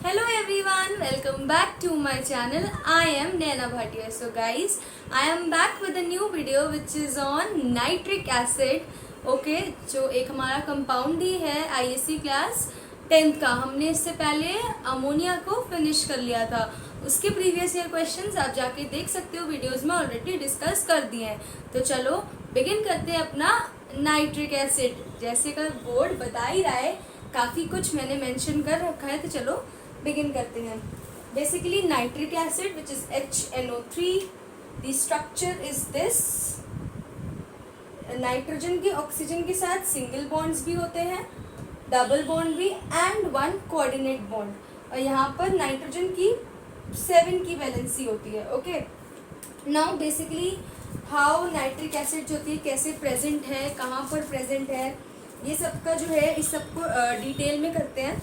Hello everyone, welcome back to my channel. I am Naina Bhatia. So guys, I am back with a new video which is on nitric acid. Okay, जो एक हमारा compound ही है ISC class 10th का. हमने इससे पहले ammonia को finish कर लिया था. उसके प्रीवियस ईयर क्वेश्चंस आप जाके देख सकते हो, वीडियोस में ऑलरेडी डिस्कस कर दिए हैं. तो चलो बिगिन करते हैं अपना नाइट्रिक एसिड. जैसे का बोर्ड बता ही रहा है, काफ़ी कुछ मैंने मेंशन कर रखा है, तो चलो बिगिन करते हैं. Basically nitric acid which is HNO3. The structure is this. Nitrogen की ऑक्सीजन के साथ सिंगल बॉन्ड्स भी होते हैं, डबल बॉन्ड भी, एंड वन कोऑर्डिनेट बॉन्ड. और यहाँ पर नाइट्रोजन की 7 की वैलेंसी होती है. Okay, now basically how nitric acid जो होती है, कैसे प्रेजेंट है, कहाँ पर प्रेजेंट है, ये सबका जो है इस सबको डिटेल में करते हैं.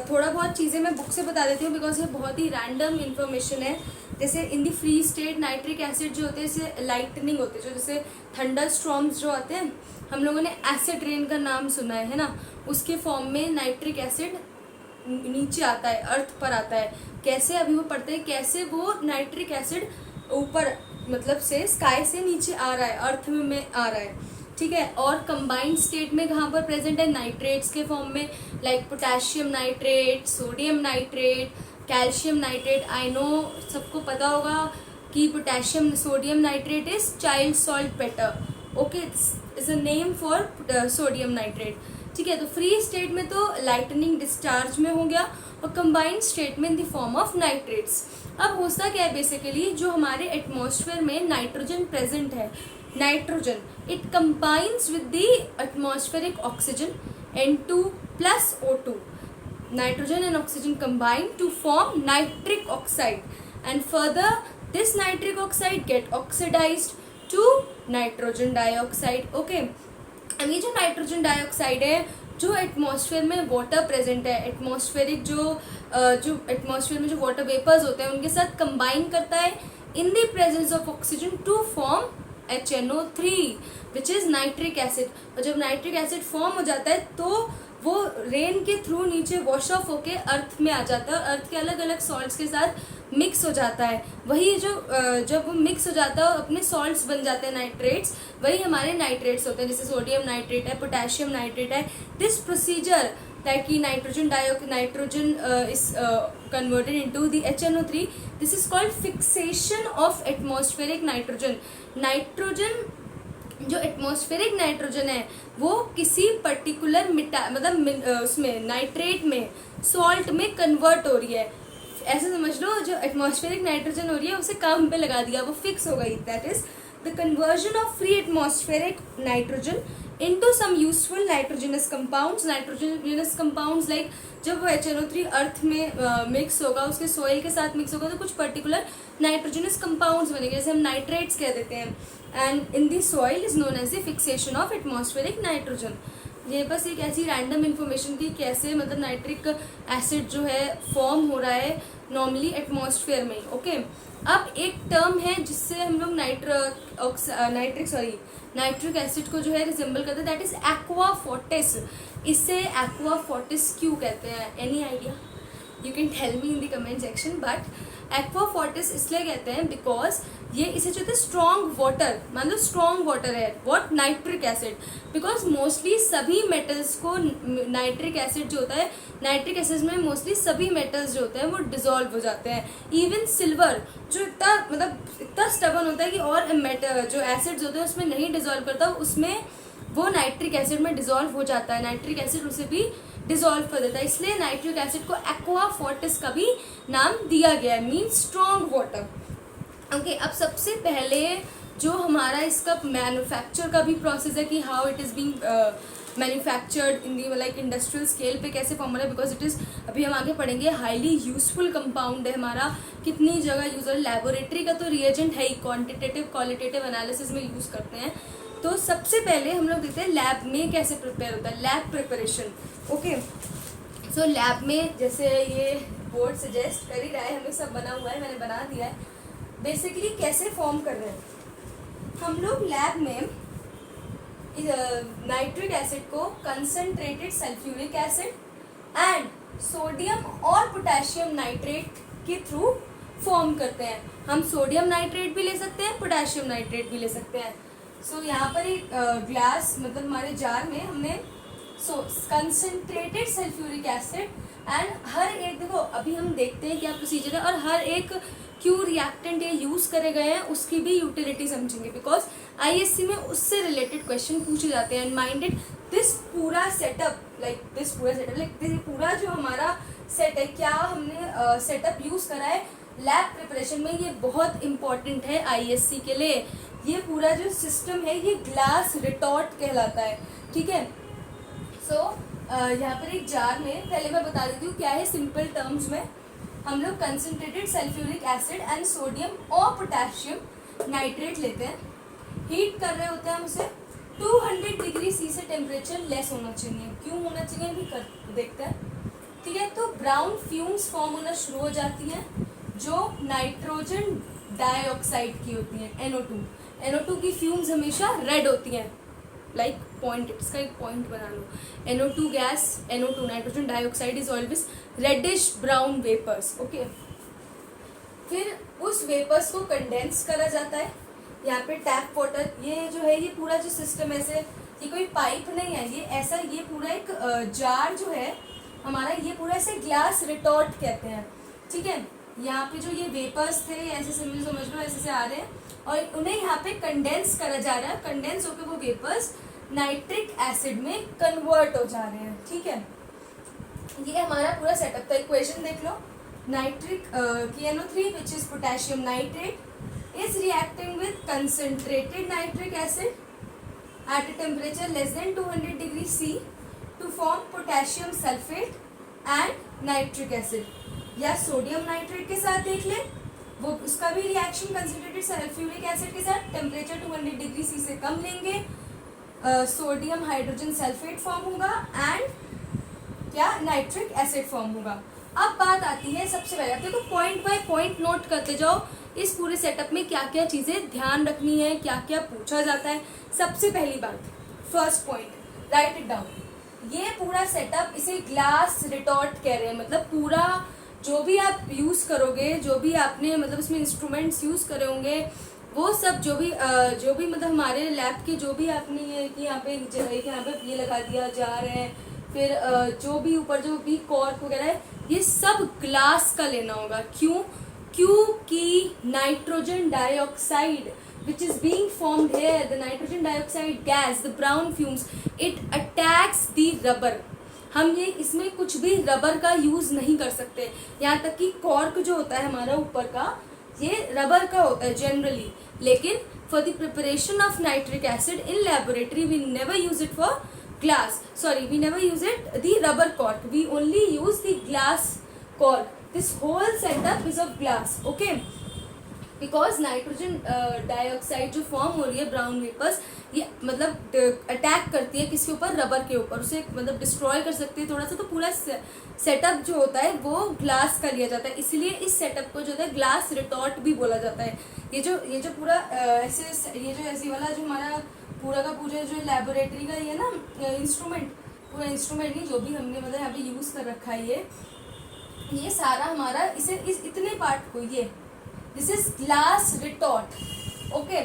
थोड़ा बहुत चीज़ें मैं बुक से बता देती हूँ बिकॉज ये बहुत ही रैंडम इन्फॉर्मेशन है. जैसे इन दी फ्री स्टेट नाइट्रिक एसिड जो होते हैं, जैसे लाइटनिंग होते हैं, जो जैसे थंडर स्टॉर्म्स जो आते हैं, हम लोगों ने एसिड रेन का नाम सुना है ना, उसके फॉर्म में नाइट्रिक एसिड नीचे आता है, अर्थ पर आता है. कैसे अभी वो पढ़ते हैं कैसे वो नाइट्रिक एसिड ऊपर मतलब से स्काई से नीचे आ रहा है, अर्थ में आ रहा है. ठीक है. और कंबाइंड स्टेट में कहाँ पर प्रेजेंट है, नाइट्रेट्स के फॉर्म में, like potassium nitrate, sodium nitrate, calcium nitrate. I know सबको पता होगा कि potassium sodium nitrate is child salt better. Okay, is a name for sodium nitrate. ठीक है. तो फ्री स्टेट में तो लाइटनिंग डिस्चार्ज में हो गया, और कंबाइंड स्टेट में in the form of nitrates. अब होता क्या है, बेसिकली जो हमारे एटमॉस्फेयर में नाइट्रोजन प्रेजेंट है, nitrogen, it combines with the atmospheric oxygen N2 plus O2. Nitrogen and oxygen combine to form nitric oxide, and further this nitric oxide get oxidized to nitrogen dioxide. Okay, अब ये जो nitrogen dioxide है, जो atmosphere में water present है, atmospheric जो atmosphere में जो वाटर वेपर्स होते हैं उनके साथ कंबाइन करता है in the presence of oxygen to form HNO3 which is nitric acid. और जब नाइट्रिक एसिड फॉर्म हो जाता है तो वो रेन के थ्रू नीचे वॉश ऑफ होके अर्थ में आ जाता है, और अर्थ के अलग अलग सॉल्ट्स के साथ मिक्स हो जाता है. वही जो जब वो मिक्स हो जाता है अपने सॉल्ट्स बन जाते हैं नाइट्रेट्स, वही हमारे नाइट्रेट्स होते हैं, जैसे सोडियम नाइट्रेट है, पोटेशियम नाइट्रेट है. This procedure that nitrogen is converted into the HNO3. This is called fixation of atmospheric nitrogen. Nitrogen जो एटमॉस्फेरिक नाइट्रोजन है वो किसी पर्टिकुलर मतलब उसमें नाइट्रेट में सॉल्ट में कन्वर्ट हो रही है. ऐसे समझ लो, जो एटमॉस्फेरिक नाइट्रोजन हो रही है उसे काम पे लगा दिया, वो फिक्स हो गई. That is the conversion of free atmospheric nitrogen into some useful nitrogenous compounds. Nitrogenous compounds like जब वो HNO3 अर्थ में मिक्स होगा, उसके सोइल के साथ मिक्स होगा, तो कुछ पर्टिकुलर नाइट्रोजनस कंपाउंड्स बनेंगे, जैसे हम नाइट्रेट्स कह देते हैं. And in the soil is known as the fixation of atmospheric nitrogen. ये बस एक ऐसी रैंडम इन्फॉर्मेशन थी कैसे मतलब नाइट्रिक एसिड जो है फॉर्म हो रहा है नॉर्मली एटमॉस्फेयर में. ओके, अब एक टर्म है जिससे हम लोग नाइट्रिक एसिड को जो है रिजेंबल करते हैं, दैट इज एक्वा फोर्टिस. इससे एक्वा फोर्टिस क्यों कहते हैं, any idea? You can tell me in the comment section. But aqua fortis इसलिए कहते हैं बिकॉज ये इसे जो है स्ट्रॉन्ग वाटर, मान लो स्ट्रॉन्ग वाटर है, what, nitric acid. Because mostly सभी मेटल्स को नाइट्रिक एसिड जो होता है, नाइट्रिक एसिड में मोस्टली सभी मेटल्स जो होते हैं वो डिजोल्व हो जाते हैं. इवन सिल्वर जो इतना स्टबन होता है कि और मेटल जो एसिड्स होते हैं उसमें नहीं डिजोल्व करता, उसमें वो नाइट्रिक एसिड में डिजोल्व हो जाता है. नाइट्रिक एसिड उसे भी डिजोल्व कर देता है, इसलिए नाइट्रिक एसिड को एक्वा फोर्टिस का भी नाम दिया गया है, मीन्स स्ट्रॉन्ग वाटर. ओके, अब सबसे पहले जो हमारा इसका मैन्युफैक्चर का भी प्रोसेस है कि how it is being manufactured in the like industrial scale पे कैसे फॉर्म हो रहा है, बिकॉज इट इज़, अभी हम आगे पढ़ेंगे, हाईली यूजफुल कंपाउंड है हमारा. कितनी जगह यूज हो, लेबोरेटरी का तो रिएजेंट है ही, क्वान्टिटेटिव क्वालिटेटिव एनालिसिस में यूज़ करते हैं. तो सबसे पहले हम लोग देखते हैं लैब में कैसे प्रिपेयर होता है, लैब प्रिपरेशन. ओके, सो लैब में जैसे ये बोर्ड सजेस्ट कर ही रहा है, हमें सब बना हुआ है, मैंने बना दिया है. बेसिकली कैसे फॉर्म कर रहे हैं हम लोग लैब में, नाइट्रिक एसिड को concentrated sulphuric acid and sodium और पोटेशियम नाइट्रेट के थ्रू फॉर्म करते हैं। हम सोडियम नाइट्रेट भी ले सकते हैं, पोटेशियम नाइट्रेट भी ले सकते हैं। सो यहाँ पर एक ग्लास मतलब हमारे जार में हमने कंसंट्रेटेड सल्फ्यूरिक एसिड एंड हर एक, देखो अभी हम देखते हैं क्या प्रोसीजर है, और हर एक क्यों रिएक्टेंट ये यूज़ करे गए हैं उसकी भी यूटिलिटी समझेंगे, बिकॉज आईएससी में उससे रिलेटेड क्वेश्चन पूछे जाते हैं। एंड माइंडेड दिस पूरा सेटअप लाइक दिस पूरा जो हमारा सेट है, क्या हमने सेटअप यूज़ करा है लैब प्रिपरेशन में, ये बहुत इंपॉर्टेंट है आईएससी के लिए। ये पूरा जो सिस्टम है ये ग्लास रिटॉर्ट कहलाता है, ठीक है। सो यहाँ पर एक जार में, पहले मैं बता देती हूँ क्या है सिंपल टर्म्स में। हम लोग concentrated sulphuric acid and sodium और पोटेशियम नाइट्रेट लेते हैं, हीट कर रहे होते हैं हम उसे 200 डिग्री सी से टेम्परेचर लेस होना चाहिए। क्यों होना चाहिए भी देखते हैं, ठीक है। तो ब्राउन फ्यूम्स फॉर्म होना शुरू हो जाती हैं जो नाइट्रोजन डाइऑक्साइड की होती हैं, NO2 की फ्यूम्स हमेशा रेड होती हैं, लाइक पॉइंट, इसका एक पॉइंट बना लो। NO2 gas, NO2 nitrogen dioxide is always reddish brown vapours, okay. फिर उस वेपर्स को कंडेंस करा जाता है। यहाँ पे टैप वाटर, ये जो है ये पूरा जो सिस्टम ऐसे, ये कोई पाइप नहीं है, ये ऐसा, ये पूरा एक जार जो है हमारा, ये पूरा ऐसे ग्लास रिटॉर्ट कहते हैं, ठीक है। यहाँ पे जो ये वेपर्स थे ऐसे समझ लो ऐसे से आ रहे हैं और उन्हें यहाँ पे कंडेंस करा जा रहा है। कंडेंस होकर वो वेपर्स नाइट्रिक एसिड में कन्वर्ट हो जा रहे हैं, ठीक है। ये हमारा पूरा सेटअप था। इक्वेशन देख लो, nitric KNO3 which is potassium nitrate is reacting with concentrated nitric acid at a temperature less than 200 degree C to form potassium sulfate and nitric acid। या सोडियम नाइट्रेट के साथ देख ले, वो उसका भी रिएक्शन कंसंट्रेटेड सल्फ्यूरिक एसिड के साथ टेम्परेचर 200 डिग्री सी से कम लेंगे, सोडियम हाइड्रोजन सल्फेट फॉर्म होगा एंड क्या नाइट्रिक एसिड फॉर्म होगा। अब बात आती है सबसे पहले, आप देखो पॉइंट बाय पॉइंट नोट करते जाओ इस पूरे सेटअप में क्या क्या चीज़ें ध्यान रखनी है, क्या क्या पूछा जाता है। सबसे पहली बात, first point, right it down. ये पूरा सेटअप इसे ग्लास रिटॉर्ट कह रहे हैं, मतलब पूरा जो भी आप यूज़ करोगे, जो भी आपने मतलब इसमें इंस्ट्रूमेंट्स यूज़ करे होंगे, वो सब जो भी मतलब हमारे लैब के जो भी आपने ये कि यहाँ पे ये लगा दिया जा रहे हैं, फिर जो भी ऊपर जो भी कॉर्क वगैरह है, ये सब ग्लास का लेना होगा। क्योंकि nitrogen dioxide which is being formed here, the nitrogen dioxide gas, the brown fumes, it attacks the rubber। हम ये इसमें कुछ भी रबर का यूज़ नहीं कर सकते, यहाँ तक कि कॉर्क जो होता है हमारा ऊपर का, ये रबर का होता है जनरली। लेकिन for the preparation of nitric acid in laboratory we never use it for glass, sorry, we never use it the rubber cork, we only use the glass cork। this whole setup is of glass, okay। because nitrogen dioxide जो form हो रही है brown vapours, ये मतलब attack करती है किसके ऊपर, रबर के ऊपर, उसे मतलब डिस्ट्रॉय कर सकती है थोड़ा सा। तो पूरा सेटअप जो होता है वो ग्लास का लिया जाता है, इसलिए इस सेटअप को जो है ग्लास रिटॉर्ट भी बोला जाता है। ये जो पूरा ऐसे, ये जो ऐसी वाला जो हमारा पूरा का पूरा जो लैबोरेटरी का ये ना इंस्ट्रूमेंट, पूरा इंस्ट्रूमेंट नहीं, जो भी हमने मतलब यहाँ पे यूज़ कर रखा है, ये सारा हमारा इस इतने पार्ट को, ये this is glass retort, okay.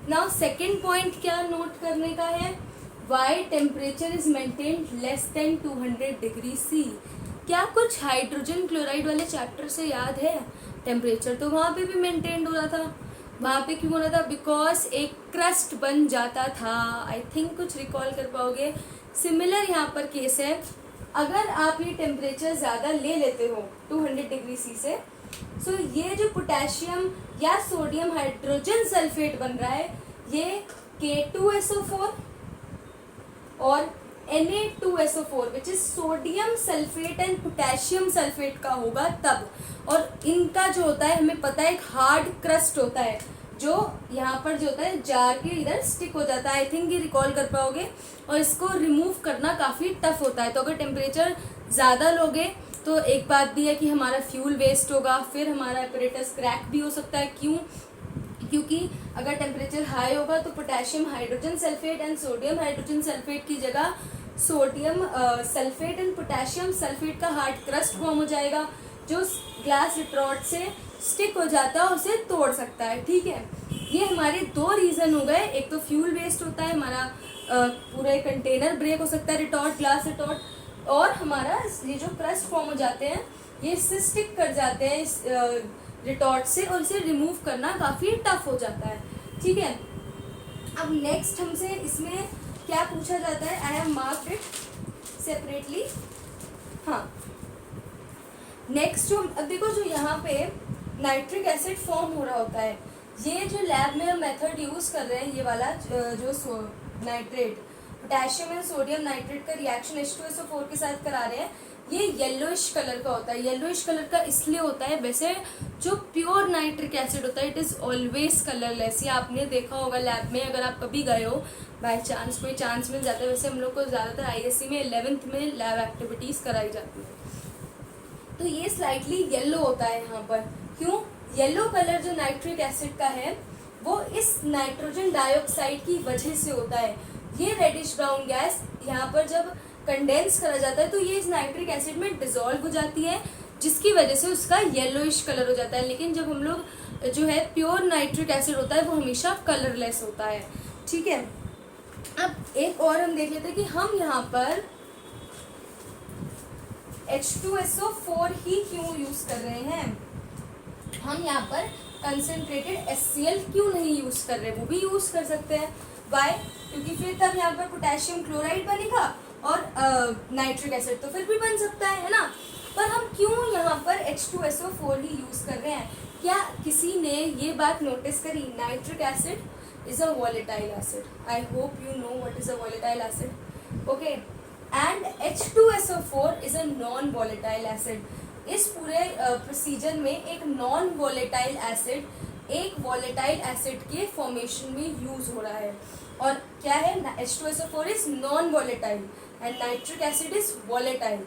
Now second point क्या नोट करने का है, why temperature is maintained less than 200 degree C. क्या कुछ हाइड्रोजन क्लोराइड वाले चैप्टर से याद है? टेम्परेचर तो वहाँ पे भी मेंटेन्ड हो रहा था, वहाँ पे क्यों हो रहा था? बिकॉज एक क्रस्ट बन जाता था। आई थिंक कुछ रिकॉल कर पाओगे। सिमिलर यहाँ पर केस है, अगर आप ये टेम्परेचर ज़्यादा ले लेते हो 200 डिग्री सी से, सो ये जो पोटेशियम या सोडियम हाइड्रोजन सल्फेट बन रहा है, ये K2SO4 और Na2SO4 which is sodium sulphate and potassium sulphate का होगा तब। और इनका जो होता है हमें पता है एक हार्ड क्रस्ट होता है जो यहाँ पर जो होता है जार के इधर स्टिक हो जाता है। आई थिंक ये रिकॉल कर पाओगे। और इसको रिमूव करना काफ़ी टफ होता है। तो अगर टेम्परेचर ज़्यादा लोगे तो एक बात भी है कि हमारा फ्यूल वेस्ट होगा, फिर हमारा अपरेटस क्रैक भी हो सकता है। क्यों? क्योंकि अगर टेम्परेचर हाई होगा तो potassium hydrogen sulphate and sodium hydrogen sulphate की जगह sodium sulphate and potassium sulphate का हार्ड क्रस्ट फॉर्म हो जाएगा, जो ग्लास रिट्रॉट से स्टिक हो जाता है और उसे तोड़ सकता है। ठीक है, ये हमारे दो रीज़न हो गए, एक तो फ्यूल वेस्ट होता है, हमारा पूरा कंटेनर ब्रेक हो सकता है रिटॉर्ट, ग्लास रिटॉर्ट, और हमारा ये जो क्रस्ट फॉर्म हो जाते हैं ये इससे स्टिक कर जाते हैं इस रिटॉर्ट से, और इसे रिमूव करना काफ़ी टफ हो जाता है। ठीक है, अब नेक्स्ट हमसे इसमें क्या पूछा जाता है, I have marked it separately. हाँ, नेक्स्ट जो अब देखो, जो यहाँ पे नाइट्रिक एसिड फॉर्म हो रहा होता है, ये जो लैब में हम मेथड यूज़ कर रहे हैं, ये वाला जो nitrate potassium and sodium nitrate का रिएक्शन H2SO4 के साथ करा रहे हैं, ये येलोइश कलर का होता है। येलोइश कलर का इसलिए होता है, वैसे जो प्योर नाइट्रिक एसिड होता है इट इज़ ऑलवेज कलरलेस। ये आपने देखा होगा लैब में, अगर आप कभी गए हो बाय चांस, कोई चांस मिल जाता है। वैसे हम लोग को ज़्यादातर ISC में 11th में लैब एक्टिविटीज़ कराई जाती है, तो ये स्लाइटली येलो होता है यहाँ पर। क्यों? येलो कलर जो नाइट्रिक एसिड का है वो इस नाइट्रोजन डाइऑक्साइड की वजह से होता है। ये रेडिश ब्राउन गैस यहाँ पर जब कंडेंस करा जाता है तो ये इस नाइट्रिक एसिड में डिसॉल्व हो जाती है, जिसकी वजह से उसका येलोइश कलर हो जाता है। लेकिन जब हम लोग जो है प्योर नाइट्रिक एसिड होता है वो हमेशा कलरलेस होता है। ठीक है, अब एक और हम देख लेते हैं कि हम यहाँ पर H2SO4 ही क्यों यूज कर रहे हैं। हम यहाँ पर कंसनट्रेटेड HCl क्यों नहीं यूज कर रहे, वो भी यूज कर सकते हैं। वाई? क्योंकि फिर तब यहाँ पर पोटेशियम क्लोराइड बनेगा और नाइट्रिक एसिड तो फिर भी बन सकता है ना। पर हम क्यों यहाँ पर H2SO4 ही यूज कर रहे हैं? क्या किसी ने ये बात नोटिस करी, nitric acid is a volatile acid. I hope you know what is a volatile acid, okay, and H2SO4 is a non volatile acid. इस पूरे प्रोसीजर में एक नॉन वॉलेटाइल एसिड एक वॉलेटाइल एसिड के फॉर्मेशन में use हो रहा है। और क्या है, H2SO4 is non volatile and nitric acid is volatile.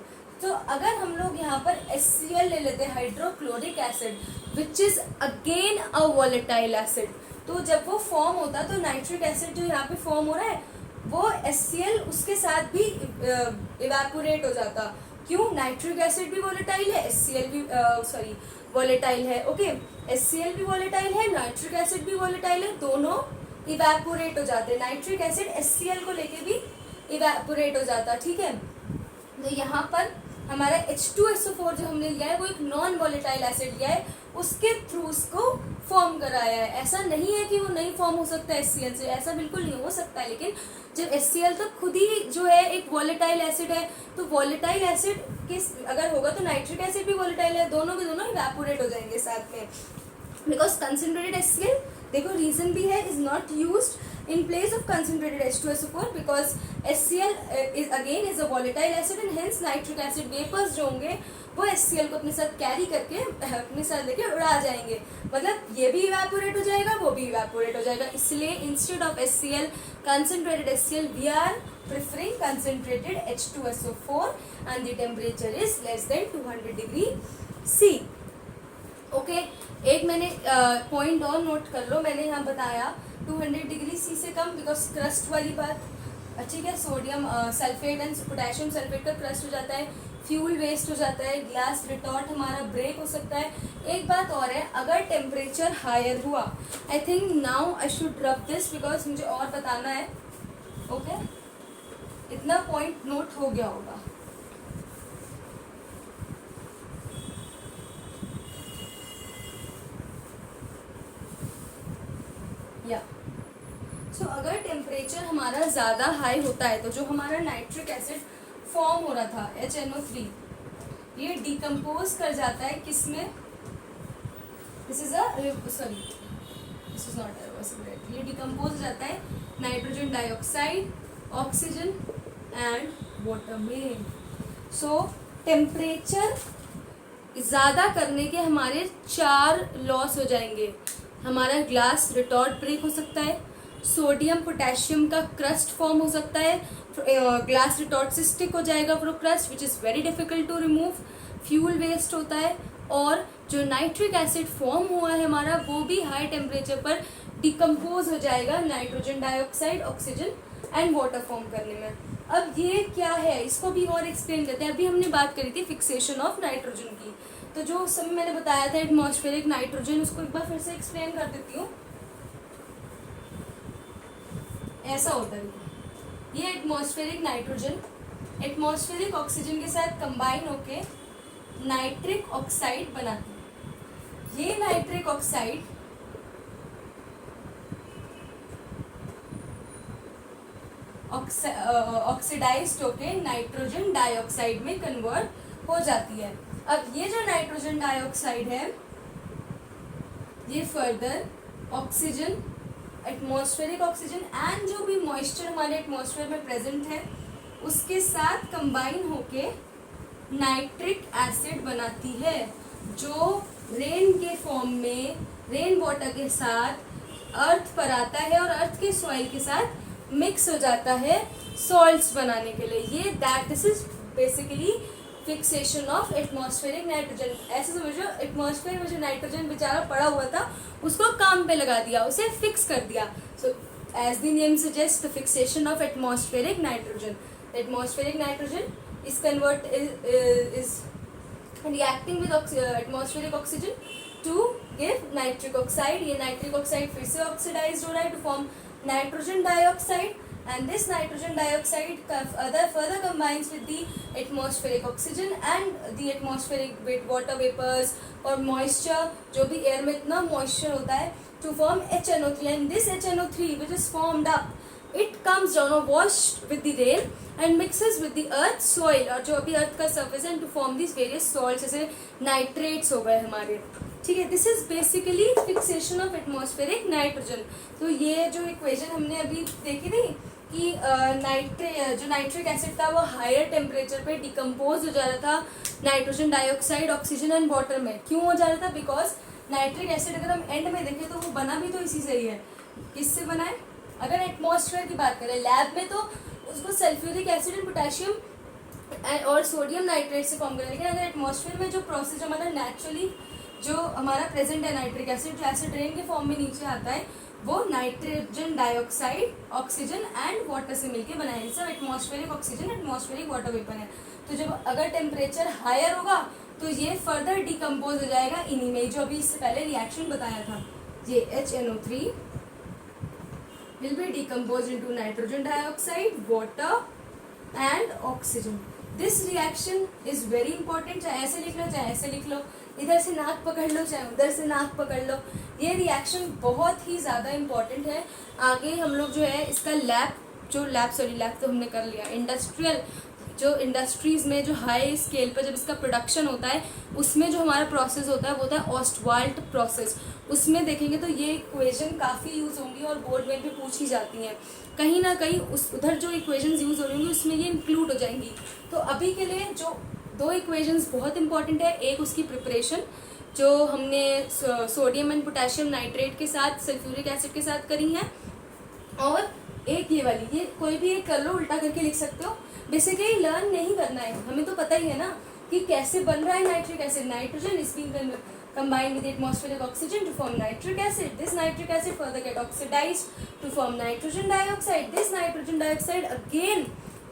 तो अगर हम लोग यहाँ पर HCl ले लेते हैं, hydrochloric acid, which is again a volatile acid, तो जब वो फॉर्म होता तो नाइट्रिक एसिड जो यहाँ पे फॉर्म हो रहा है वो HCl उसके साथ भी इवेपोरेट हो जाता। क्यों? नाइट्रिक एसिड भी वॉलेटाइल है, HCl भी वॉलेटाइल है, ओके, HCl भी वॉलेटाइल है, नाइट्रिक एसिड भी वॉलेटाइल है, दोनों इवेपोरेट हो जाते हैं। नाइट्रिक एसिड HCl को लेके भी इवेपोरेट हो जाता। ठीक है, तो यहाँ पर हमारा H2SO4 जो हमने लिया है वो एक नॉन वॉलेटाइल एसिड लिया है, उसके थ्रू उसको फॉर्म कराया है। ऐसा नहीं है कि वो नहीं फॉर्म हो सकता है HCl से, ऐसा बिल्कुल नहीं हो सकता है। लेकिन जब HCl तो खुद ही जो है एक वॉलेटाइल एसिड है, तो वॉलेटाइल एसिड के अगर होगा तो नाइट्रिक एसिड भी वॉलेटाइल है, दोनों के दोनों इवेपोरेट हो जाएंगे साथ में। बिकॉज कंसनट्रेटेड HCl, देखो रीजन भी है, is not used in place of concentrated H2SO4 because HCl is a volatile acid and hence nitric acid vapors जो होंगे वो HCl को अपने साथ कैरी करके अपने साथ लेके उड़ा जाएंगे। मतलब ये भी इवेपोरेट हो जाएगा, वो भी इवेपोरेट हो जाएगा। इसलिए instead of HCl, concentrated HCl, we are preferring concentrated H2SO4 and the temperature is less than 200 degree C. Okay, एक मैंने पॉइंट और नोट कर लो, मैंने यहाँ बताया 200 डिग्री C से कम, बिकॉज क्रस्ट वाली बात, ठीक है, sodium sulphate and potassium sulphate का क्रस्ट हो जाता है, फ्यूल वेस्ट हो जाता है, ग्लास रिटॉर्ट हमारा ब्रेक हो सकता है। एक बात और है, अगर टेम्परेचर हायर हुआ, I think now I should rub this because मुझे और बताना है, ओके, इतना पॉइंट नोट हो गया होगा। या सो अगर टेम्परेचर हमारा ज़्यादा हाई होता है तो जो हमारा नाइट्रिक एसिड फॉर्म हो रहा था HNO3, ये डिकम्पोज कर जाता है किसमें, दिस इज नॉट रिवर्सिबल, ये डिकम्पोज हो जाता है nitrogen dioxide, oxygen and water में। सो टेम्परेचर ज़्यादा करने के हमारे 4 लॉस हो जाएंगे। हमारा ग्लास रिटॉर्ट ब्रेक हो सकता है, सोडियम पोटेशियम का क्रस्ट फॉर्म हो सकता है, ग्लास रिटॉर्ट से स्टिक हो जाएगा वो crust which is very difficult to remove, fuel waste होता है, और जो नाइट्रिक एसिड फॉर्म हुआ है हमारा वो भी हाई टेम्परेचर पर डिकम्पोज हो जाएगा nitrogen dioxide, oxygen and water form करने में। अब ये क्या है, इसको भी और एक्सप्लेन करते हैं। अभी हमने बात करी थी फिक्सेशन ऑफ नाइट्रोजन की, तो जो उस समय मैंने बताया था एटमॉस्फेरिक नाइट्रोजन, उसको एक बार फिर से एक्सप्लेन कर देती हूँ। ऐसा होता है, ये एटमॉस्फेरिक नाइट्रोजन एटमॉस्फेरिक ऑक्सीजन के साथ कंबाइन होके नाइट्रिक ऑक्साइड बनाती है। ये नाइट्रिक ऑक्साइड ऑक्सीडाइज्ड होके नाइट्रोजन डाइऑक्साइड में कन्वर्ट हो जाती है। अब ये जो नाइट्रोजन डाइऑक्साइड है, ये further oxygen, atmospheric oxygen and जो भी मॉइस्चर हमारे एटमॉस्फेयर में प्रेजेंट है उसके साथ कंबाइन होके नाइट्रिक एसिड बनाती है, जो रेन के फॉर्म में रेन वाटर के साथ अर्थ पर आता है और अर्थ के सॉइल के साथ मिक्स हो जाता है सॉल्ट्स बनाने के लिए। ये this is basically fixation of atmospheric nitrogen. ऐसे समझो, एटमॉस्फेयर में जो नाइट्रोजन बेचारा पड़ा हुआ था उसको काम पे लगा दिया, उसे फिक्स कर दिया। So as the name suggest, the fixation of atmospheric nitrogen. Atmospheric nitrogen is reacting with atmospheric oxygen to give nitric oxide। ये nitric oxide फिर से oxidized हो रहा है to form nitrogen dioxide, and this nitrogen dioxide further combines with the atmospheric oxygen and the atmospheric water vapors और moisture, जो भी air में इतना moisture होता है, to form HNO3, and this HNO3 which is formed up, it comes down or washed with the rain and mixes with the earth soil, और जो अभी अर्थ का surface है, to form these various salts, जैसे nitrates हो गए हमारे, ठीक है। This is basically fixation of atmospheric nitrogen. तो ये जो इक्वेशन हमने अभी देखी थी कि जो नाइट्रिक एसिड था वो हायर टेम्परेचर पे डिकम्पोज हो जा रहा था nitrogen dioxide, oxygen and water में। क्यों हो जा रहा था? बिकॉज नाइट्रिक एसिड अगर हम एंड में देखें तो वो बना भी तो इसी से ही है। किससे बना है? अगर एटमॉस्फेयर की बात करें, लैब में तो उसको सल्फ्यूरिक एसिड एंड पोटेशियम और सोडियम नाइट्रेट से फॉर्म करें, लेकिन अगर एटमॉस्फेयर में जो प्रोसेस हमारा नेचुरली जो हमारा प्रेजेंट है नाइट्रिक एसिड, जो एसिड रेन के फॉर्म में नीचे आता है, वो nitrogen dioxide, oxygen and water से मिलके बना है। सब atmospheric oxygen, atmospheric water vapour है। तो जब अगर टेम्परेचर हायर होगा तो ये फर्दर डिकम्पोज हो जाएगा इन्हीं में, जो अभी इससे पहले रिएक्शन बताया था। ये HNO3 will be decomposed into nitrogen dioxide, water and oxygen. This reaction is very important। चाहे ऐसे लिख लो चाहे ऐसे लिख लो, इधर से नाक पकड़ लो चाहे उधर से नाक पकड़ लो, ये रिएक्शन बहुत ही ज़्यादा इम्पॉर्टेंट है। आगे हम लोग जो है इसका लैब तो हमने कर लिया। इंडस्ट्रियल जो इंडस्ट्रीज़ में जो हाई स्केल पर जब इसका प्रोडक्शन होता है, उसमें जो हमारा प्रोसेस होता है वो होता है ऑस्टवाल्ट प्रोसेस। उसमें देखेंगे तो ये इक्वेशन काफ़ी यूज़ होंगी और बोर्ड में भी पूछी जाती हैं। कहीं ना कहीं उधर जो इक्वेशंस यूज़ हो रही होंगी उसमें ये इंक्लूड हो जाएंगी। तो अभी के लिए जो दो इक्वेशंस बहुत इंपॉर्टेंट है, एक उसकी प्रिपरेशन जो हमने सोडियम एंड पोटेशियम नाइट्रेट के साथ, सल्फ्यूरिक एसिड के साथ करी हैं, और एक ये वाली, ये कोई भी एक कर लो, उल्टा करके लिख सकते हो। बेसिकली लर्न नहीं करना है, हमें तो पता ही है ना कि कैसे बन रहा है nitric acid. Nitrogen is being combined with atmospheric oxygen to form nitric acid. This nitric acid further get oxidized to form nitrogen dioxide. This nitrogen dioxide again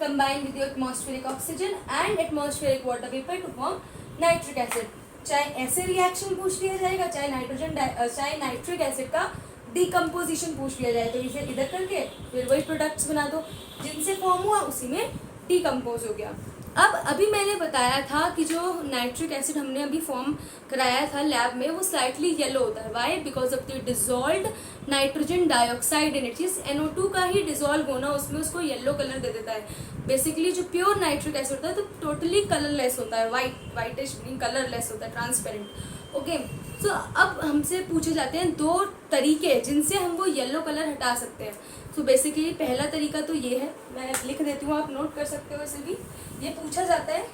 combined with the atmospheric oxygen and atmospheric water vapor to form nitric acid. चाहे ऐसे reaction पूछ लिया जाएगा, चाहे nitric acid का decomposition पूछ लिया जाए, तो इसे इधर करके फिर वही प्रोडक्ट्स बना दो, जिनसे फॉर्म हुआ उसी में डिकम्पोज हो गया। अब अभी मैंने बताया था कि जो नाइट्रिक एसिड हमने अभी फॉर्म कराया था लैब में, वो स्लाइटली येलो होता है। Why? Because of the dissolved nitrogen dioxide in it. इस NO2 का ही डिजोल्व होना उसमें उसको येलो कलर दे देता है। बेसिकली जो प्योर नाइट्रिक एसिड होता है तो टोटली कलरलेस होता है, वाइटिश कलरलेस होता है, ट्रांसपेरेंट। ओके, सो अब हमसे पूछे जाते हैं दो तरीके जिनसे हम वो येलो कलर हटा सकते हैं। तो बेसिकली पहला तरीका तो ये है, मैं लिख देती हूँ, आप नोट कर सकते हो। इसे भी ये पूछा जाता है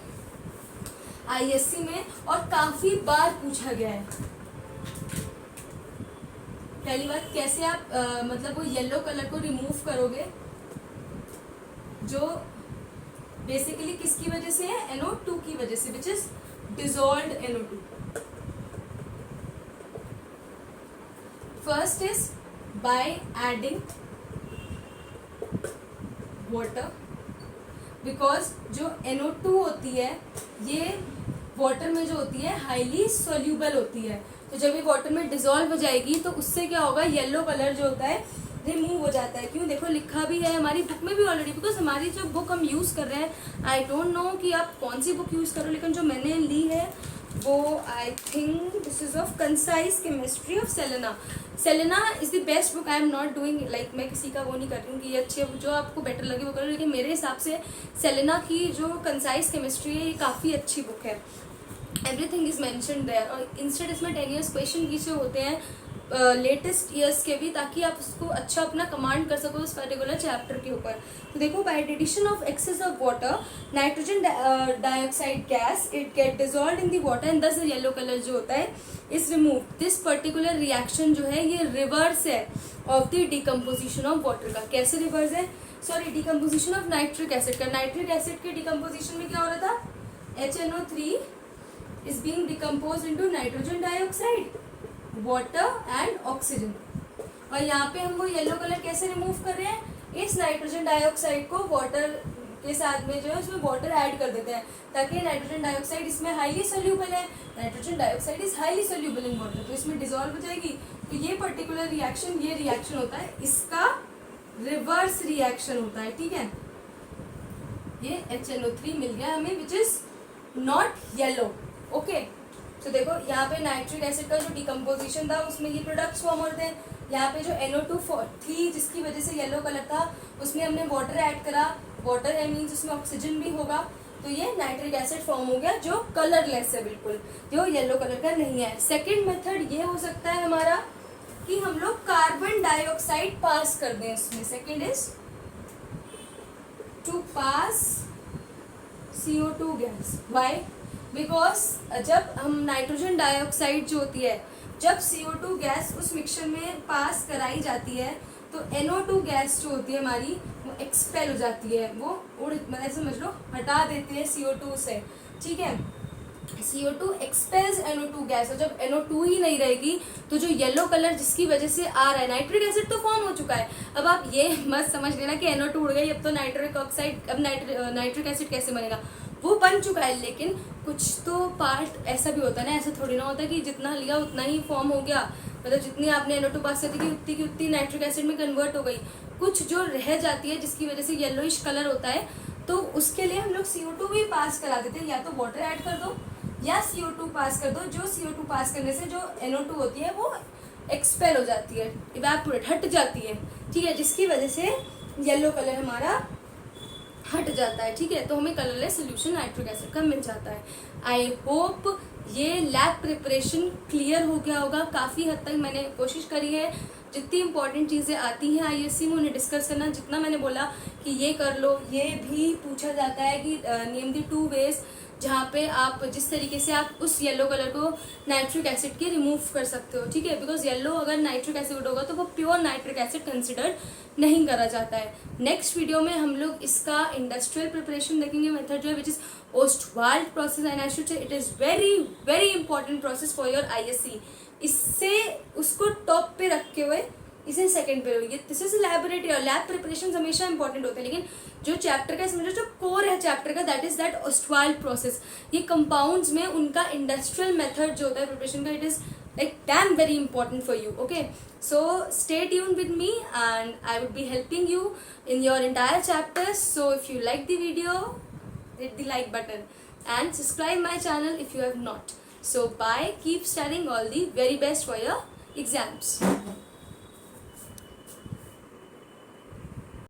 ISC में और काफ़ी बार पूछा गया है। पहली बात, कैसे आप मतलब वो येलो कलर को रिमूव करोगे, जो बेसिकली किसकी वजह से है? NO2 की वजह से, which is dissolved NO2। First is by adding water because जो NO2 होती है ये वाटर में जो होती है हाईली सोल्यूबल होती है, तो जब ये वाटर में डिजोल्व हो जाएगी तो उससे क्या होगा, येलो कलर जो होता है रिमूव हो जाता है। क्यों, देखो लिखा भी है हमारी बुक में भी ऑलरेडी, बिकॉज हमारी जो बुक हम यूज़ कर रहे हैं, आई डोंट नो कि आप कौन सी बुक यूज़ करो, लेकिन जो मैंने ली है वो I think this is of concise chemistry of Selena. Selena is the best book. I am not doing like, मैं किसी का वो नहीं कर रही हूँ कि ये अच्छी है, जो आपको बेटर लगे वो करो, लेकिन मेरे हिसाब से सेलेना की जो कंसाइज केमिस्ट्री है ये काफ़ी अच्छी बुक है। एवरीथिंग इज मैंशनड देयर, और इंस्टेड इसमें 10 ईयर्स क्वेश्चन की जो होते हैं लेटेस्ट ईयर्स के भी, ताकि आप उसको अच्छा अपना कमांड कर सको उस पर्टिकुलर चैप्टर के ऊपर। तो देखो, by addition of excess of water nitrogen dioxide gas it get dissolved in the water and this yellow colour जो होता है is remove. This particular reaction जो है ये रिवर्स है of the decomposition of water का। कैसे रिवर्स है, sorry, decomposition of nitric acid का। नाइट्रिक एसिड के डिकम्पोजिशन में क्या हो रहा था, HNO3 is being decomposed into nitrogen dioxide, water and oxygen। और यहाँ पे हम वो येलो कलर कैसे रिमूव कर रहे हैं, इस नाइट्रोजन डाइऑक्साइड को वाटर के साथ में जो है उसमें वाटर ऐड कर देते हैं, ताकि नाइट्रोजन डाइऑक्साइड इसमें हाईली सोल्यूबल है, nitrogen dioxide is highly soluble in water, तो इसमें डिजोल्व हो जाएगी। तो ये पर्टिकुलर रिएक्शन, ये रिएक्शन होता है, इसका रिवर्स रिएक्शन होता है, ठीक है। ये HNO3 मिल गया हमें which is not yellow, okay. तो देखो यहाँ पे नाइट्रिक एसिड का जो डिकम्पोजिशन था उसमें ये प्रोडक्ट्स फॉर्म होते हैं। यहाँ पे जो NO2 थी जिसकी वजह से येलो कलर था, उसमें हमने वाटर ऐड करा, वाटर है मीन्स उसमें ऑक्सीजन भी होगा, तो ये नाइट्रिक एसिड फॉर्म हो गया जो कलरलेस है, बिल्कुल जो येलो कलर का नहीं है। सेकेंड मेथड ये हो सकता है हमारा कि हम लोग कार्बन डाइऑक्साइड पास कर दें इसमें। Second is to pass CO2 gas. Why, because जब हम नाइट्रोजन डाइऑक्साइड जो होती है, जब CO2 गैस उस मिक्सचर में पास कराई जाती है तो NO2 गैस जो होती है हमारी वो एक्सपेल हो जाती है, वो उड़, मतलब समझ लो हटा देती है CO2 से, ठीक है। CO2 एक्सपेल्स NO2 गैस, और जब NO2 ही नहीं रहेगी तो जो येलो कलर जिसकी वजह से आ रहा है, नाइट्रिक एसिड तो फॉर्म हो चुका है। अब आप ये मत समझ लेना कि NO2 उड़ गई अब तो नाइट्रिक ऑक्साइड, अब नाइट्रिक एसिड कैसे बनेगा, वो बन चुका है, लेकिन कुछ तो पार्ट ऐसा भी होता है ना, ऐसा थोड़ी ना होता है कि जितना लिया उतना ही फॉर्म हो गया, मतलब जितनी आपने NO2 पास कर दी उतनी की उतनी नाइट्रिक एसिड में कन्वर्ट हो गई, कुछ जो रह जाती है जिसकी वजह से येलोइश कलर होता है, तो उसके लिए हम लोग CO2 भी पास करा देते हैं, या तो वाटर ऐड कर दो या CO2 पास कर दो। जो CO2 पास करने से जो NO2 होती है वो एक्सपेल हो जाती है, इवेपोरेट, हट जाती है, ठीक है, जिसकी वजह से येलो कलर हमारा हट जाता है, ठीक है। तो हमें कलरलेस सोल्यूशन नाइट्रिक एसिड का मिल जाता है। आई होप ये लैब प्रिपरेशन क्लियर हो गया होगा। काफ़ी हद तक मैंने कोशिश करी है जितनी इंपॉर्टेंट चीज़ें आती हैं ISC में उन्हें डिस्कस करना। जितना मैंने बोला कि ये कर लो, ये भी पूछा जाता है कि नेम द 2 वेज जहाँ पे आप जिस तरीके से आप उस येलो कलर को नाइट्रिक एसिड के रिमूव कर सकते हो, ठीक है। बिकॉज येलो अगर नाइट्रिक एसिड होगा तो वो प्योर नाइट्रिक एसिड कंसिडर नहीं करा जाता है। नेक्स्ट वीडियो में हम लोग इसका इंडस्ट्रियल प्रिपरेशन देखेंगे, मेथड जो है which is Ostwald process, and I should say it is very very important process for your ISC। इससे उसको टॉप पे रखे हुए इसे सेकंड पे होगी। दिस इज लैबोरेटरी, और लैब प्रिपरेशन हमेशा इंपॉर्टेंट होते हैं, लेकिन जो चैप्टर का समझो जो कोर है चैप्टर का, that is that Ostwald process. ये कंपाउंड्स में उनका इंडस्ट्रियल मेथड जो होता है प्रिपरेशन का, it is like damn very important for you, okay? So stay tuned with me and I would be helping you in your entire chapters. So if you like the video, hit the like button and subscribe my channel if you have not. So bye, keep studying, all the very best for your exams.